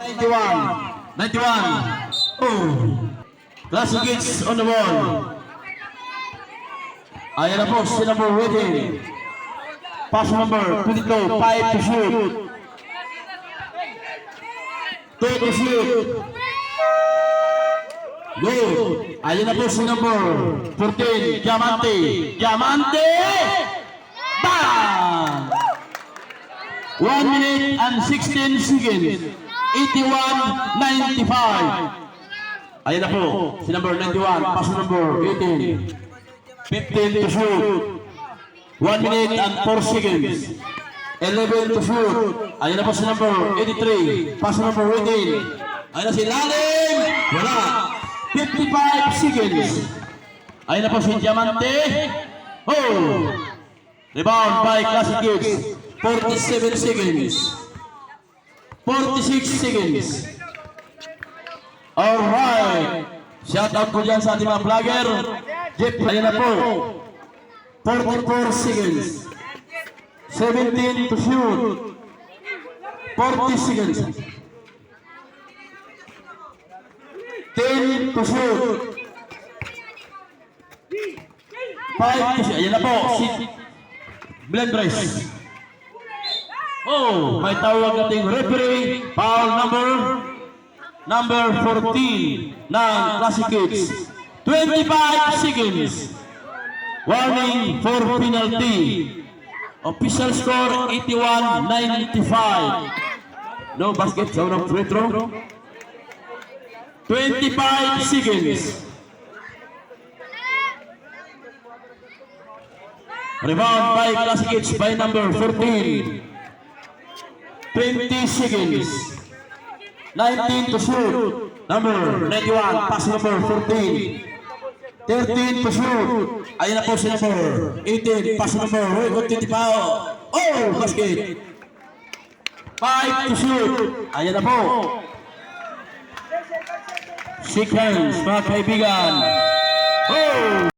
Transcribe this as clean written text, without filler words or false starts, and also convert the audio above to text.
91. Oh. Classic Kids on the wall. Ayan na po, si number waiting. Pass number 22, 5 to shoot. 2 to shoot. Good. Ayan na po si number 14, Diamante. Diamante! Bang! 1 minute and 16 seconds. 81-95. Ayan na po, si number 91, pass number 18. 15 to shoot. 1 minute and 4 seconds. 11 to shoot. Ayan na po si number 83, pass number 18. Ayan na si Lalim. Wala. 55 seconds. Ayan na po si Diamante. Oh! Rebound by Classic Kids. 47 seconds. 46 seconds. Alright. Shout out po dyan sa ating mga vlogger. Jeff, ayan na po. 44 seconds. 17 to shoot. 40 seconds. 10 to shoot. 5 to shoot. Ayan na po. Si Blendress. Oh, may tawag nating referee. Foul number 14 ng Classic Kids. 25 seconds. Warning for penalty. Official score 81-95. No basket, so no free throw. 25 seconds. Rebound by Classic Kids by number 14. 20 seconds. 19 to shoot. Number 91, pass number 14. 13 to shoot. Ayan na po si number 18, pass number 25. Oh, basket. 5 to shoot. Ayan na po. Shake hands, mga kaibigan. Oh!